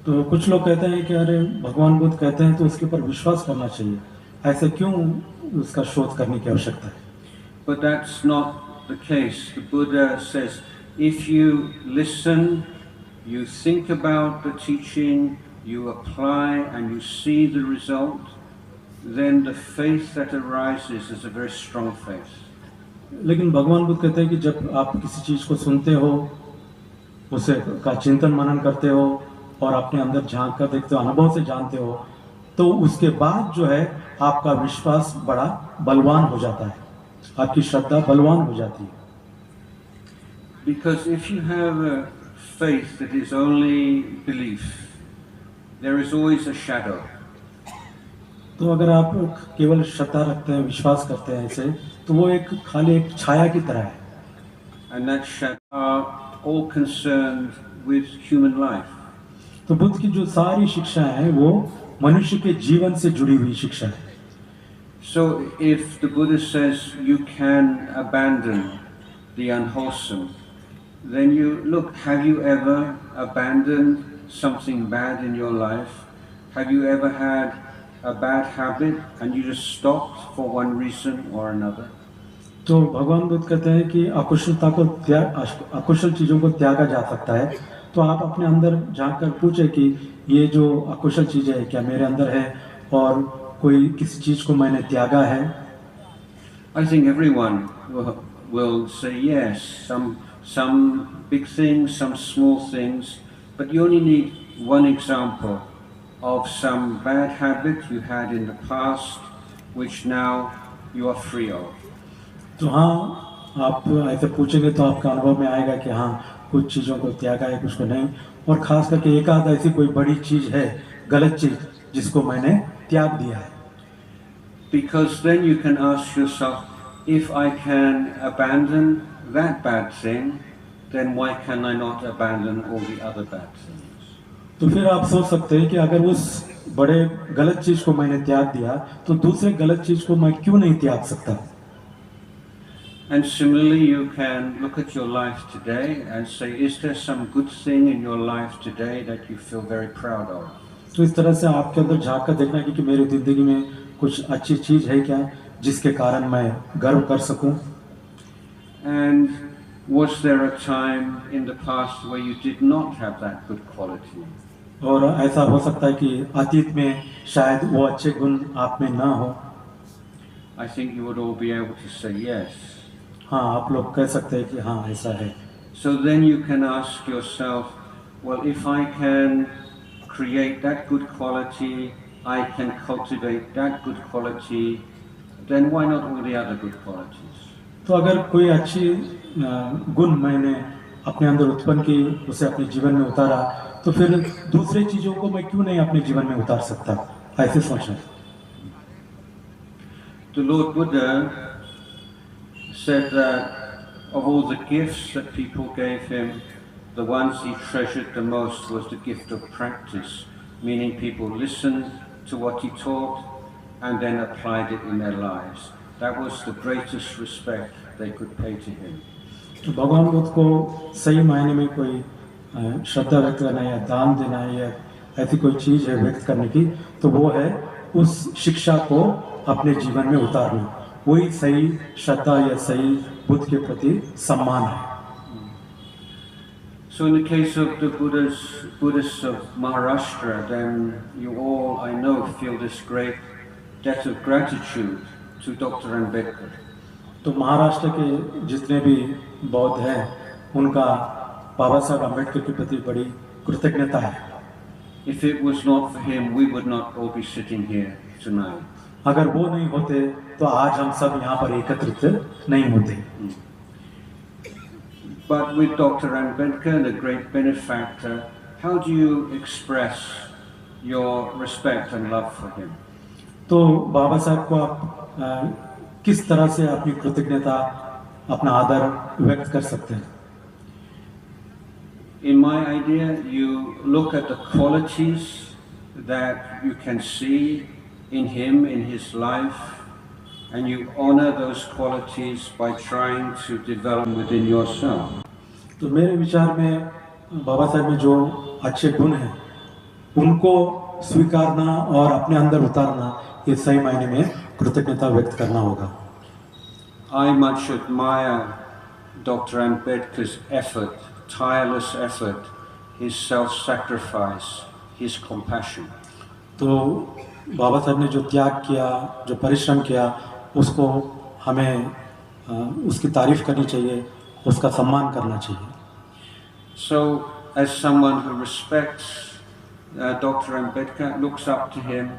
तो कुछ लोग कहते हैं कि अरे भगवान बुद्ध कहते हैं तो उसके ऊपर विश्वास करना चाहिए, ऐसे क्यों उसका शोध करने की आवश्यकता है. But that's not the case. The Buddha says, if you listen, you think about the teaching, you apply and you see the result, then the faith that arises is a very strong faith. लेकिन भगवान बुद्ध कहते हैं कि जब आप किसी चीज़ को सुनते हो, उसे का चिंतन मनन करते हो और अपने अंदर झांक कर देखते हो, अनुभव से जानते हो, तो उसके बाद जो है आपका विश्वास बड़ा बलवान हो जाता है, आपकी श्रद्धा बलवान हो जाती है. Because if you have a faith that is only belief, there is always a shadow. तो अगर आप केवल श्रद्धा रखते हैं, विश्वास करते हैं ऐसे, तो वो एक खाली एक छाया की तरह है. And that shadow are all concerned with human life. तो बुद्ध की जो सारी शिक्षाएं हैं वो मनुष्य के जीवन से जुड़ी हुई शिक्षा है. So if the Buddha says you can abandon the unwholesome, then you look, have you ever abandoned something bad in your life? Have you ever had a bad habit and you just stopped for one reason or another? तो भगवान बुद्ध कहते हैं कि अकुशलता को अकुशल चीज़ों को त्यागा जा सकता है. तो आप अपने अंदर झांक कर पूछे कि ये जो अकुशल चीज़ है क्या मेरे अंदर है और कोई किसी चीज़ को मैंने त्यागा है. I think everyone will say yes, some big things, some small things, but you only need one example of some bad habit you had in the past, which now you are free of. तो हाँ, आप ऐसे पूछेंगे तो आपका अनुभव में आएगा कि हाँ कुछ चीज़ों को त्यागा है, कुछ को नहीं, और खास करके एक आध ऐसी कोई बड़ी चीज़ है, गलत चीज़, जिसको मैंने त्याग दिया है. Because then you can ask yourself, if I can abandon that bad thing, then why can I not abandon all the other bad things? तो फिर आप सोच सकते हैं कि अगर उस बड़े गलत चीज़ को मैंने त्याग दिया, तो दूसरे गलत चीज़ को मैं क्यों नहीं त्याग सकता. And similarly, you can look at your life today and say, is there some good thing in your life today that you feel very proud of? तो इस तरह से आपके अंदर झांक कर देखना कि मेरी ज़िंदगी में कुछ अच्छी चीज़ है क्या जिसके कारण मैं गर्व कर सकूं. And was there a time in the past where you did not have that good quality? और ऐसा हो सकता है कि अतीत में शायद वो अच्छे गुण आप में ना हो. I think you would all be able to say yes. हाँ, आप लोग कह सकते हैं कि हाँ ऐसा है. So then you can ask yourself, well, if I can create that good quality, I can cultivate that good quality, then why not all the other good qualities? तो अगर कोई अच्छी गुण मैंने अपने अंदर उत्पन्न की, उसे अपने जीवन में उतारा, तो फिर दूसरे चीज़ों को मैं क्यों नहीं अपने जीवन में उतार सकता. ऐसे सोचना. The Lord Buddha said that of all the gifts that people gave him, the ones he treasured the most was the gift of practice, meaning people listened to what he taught and then applied it in their lives. That was the greatest respect they could pay to him. तो भगवान बुद्ध को सही मायने में कोई श्रद्धा व्यक्त करना या दान देना या ऐसी कोई चीज़ है व्यक्त करने की, तो वो है उस शिक्षा को अपने जीवन में उतारना. वही सही श्रद्धा या सही बुद्ध के प्रति सम्मान है. So in the case of the Buddhists of Maharashtra, then you all, I know, feel this great debt of gratitude to Dr. Ambedkar. तो महाराष्ट्र के जितने भी बौद्ध हैं, उनका बाबा साहब अम्बेडकर के प्रति बड़ी कृतज्ञता है. If it was not for him, we would not all be sitting here tonight. अगर वो नहीं होते तो आज हम सब यहाँ पर एकत्रित नहीं होते. But with Dr. Ambedkar, the great benefactor, how do you express your respect and love for him? तो बाबा साहब को आप किस तरह से अपनी कृतज्ञता, अपना आदर व्यक्त कर सकते हैं? In my idea, you look at the qualities that you can see in him, in his life, and you honor those qualities by trying to develop within yourself. तो मेरे विचार में बाबा साहब में जो अच्छे गुण हैं, उनको स्वीकारना और अपने अंदर उतारना, ये सही मायने में कृतज्ञता व्यक्त करना होगा. I much admire Dr. Ambedkar's effort, tireless effort, his self-sacrifice, his compassion. तो बाबा साहब ने जो त्याग किया, जो परिश्रम किया, उसको हमें उसकी तारीफ करनी चाहिए, उसका सम्मान करना चाहिए। So, as someone who respects Dr. Ambedkar, looks up to him,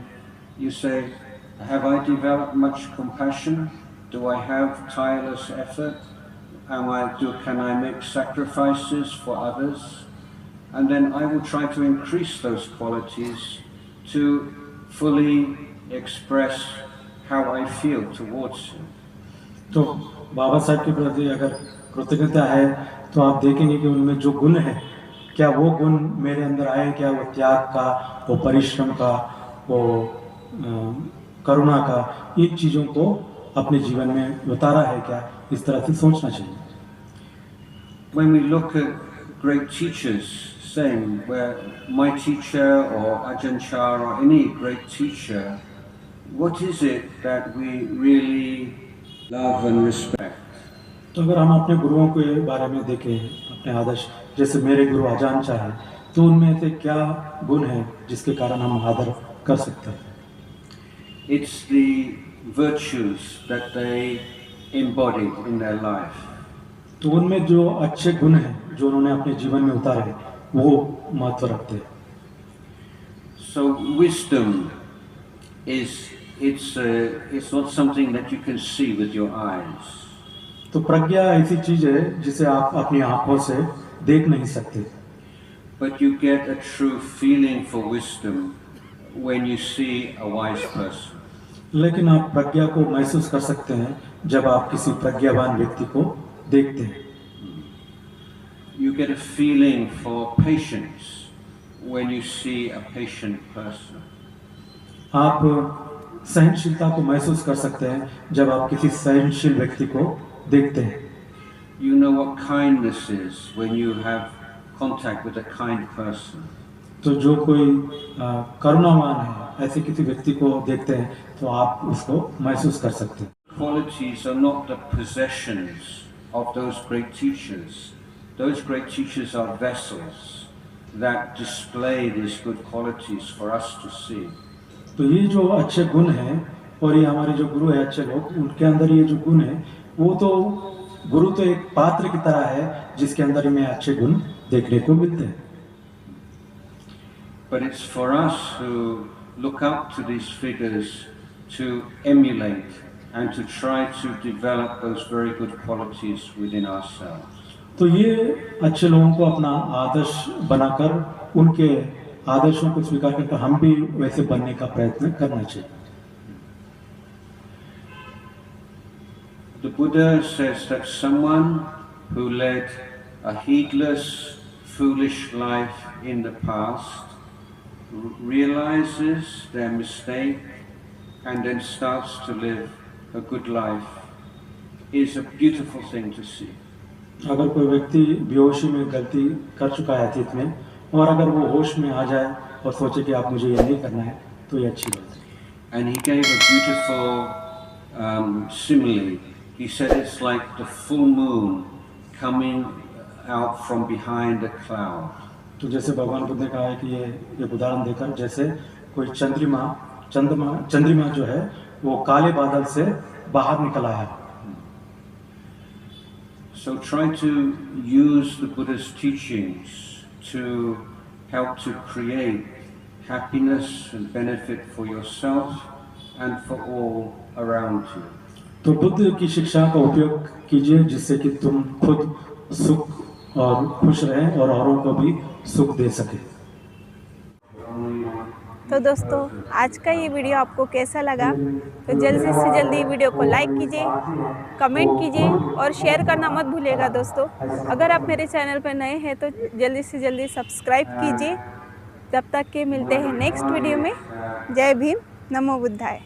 you say, have I developed much compassion? Do I have tireless effort? Can I make sacrifices for others? And then I will try to increase those qualities to fully express how I feel towards him. तो बाबा साहब के प्रति अगर कृतज्ञता है तो आप देखेंगे कि उनमें जो गुण है, क्या वो गुण मेरे अंदर आए, क्या वो त्याग का, वो परिश्रम का, वो करुणा का, इन चीज़ों को अपने जीवन में उतारा है क्या, इस तरह से सोचना चाहिए। When we look at great teachers saying, where my teacher or Ajahn Jayasaro or any great teacher, what is it that we really love and respect? तो अगर हम अपने गुरुओं के बारे में देखें, अपने आदर्श, जैसे मेरे गुरु आजान चाहे, तो उनमें से क्या गुण है जिसके कारण हम आदर कर सकते हैं? It's the virtues that they embodied in their life. तो उनमें जो अच्छे गुण हैं जो उन्होंने अपने जीवन में उतारे, वो महत्व रखते हैं। So wisdom it's not something that you can see with your eyes. तो प्रज्ञा ऐसी चीज है जिसे आप अपनी आंखों से देख नहीं सकते। But you get a true feeling for wisdom when you see a wise person. लेकिन आप प्रज्ञा को महसूस कर सकते हैं जब आप किसी प्रज्ञावान व्यक्ति को देखते हैं। You get a feeling for patience when you see a patient person. आप सहनशीलता को महसूस कर सकते हैं जब आप किसी सहनशील व्यक्ति को देखते हैं। You know what kindness is when you have contact with a kind person. तो जो कोई करुणावान है, ऐसे किसी व्यक्ति को देखते हैं तो आप उसको महसूस कर सकते हैं। Qualities are not the possessions of those great teachers. Those great teachers are vessels that display these good qualities for us to see. तो ये जो अच्छे गुण हैं और ये हमारे जो गुरु हैं अच्छे लोग, उनके अंदर ये जो गुण है, वो तो गुरु तो एक पात्र की तरह है जिसके अंदर में अच्छे गुण देखने को मिलते हैं। But it's for us who look up to these figures to emulate and to try to develop those very good qualities within ourselves. तो ये अच्छे लोगों को अपना आदर्श बनाकर उनके आदर्शों को स्वीकार करके हम भी वैसे बनने का प्रयत्न करना चाहिए। The Buddha says that someone who led a heedless, foolish life in the past realizes their mistake and then starts to live a good life is a beautiful thing to see. अगर कोई व्यक्ति बेहोशी में गलती कर चुका है अतीत में और अगर वो होश में आ जाए और सोचे कि आप मुझे ये नहीं करना है, तो ये अच्छी बात है। And he gave a beautiful simile. He said it's like the full moon coming out from behind a cloud. तो जैसे भगवान बुद्ध ने कहा है कि ये उदाहरण देकर जैसे कोई चंद्रमा जो है वो काले बादल से बाहर निकल आया। So try to use the Buddha's teachings to help to create happiness and benefit for yourself and for all around you. तो बुद्ध की शिक्षा का उपयोग कीजिए जिससे कि तुम खुद सुख और खुश रहें और औरों को भी सुख दे सके। तो दोस्तों, आज का ये वीडियो आपको कैसा लगा? तो जल्दी से जल्दी वीडियो को लाइक कीजिए, कमेंट कीजिए और शेयर करना मत भूलिएगा दोस्तों। अगर आप मेरे चैनल पर नए हैं तो जल्दी से जल्दी सब्सक्राइब कीजिए। तब तक के मिलते हैं नेक्स्ट वीडियो में। जय भीम, नमो बुद्धाय।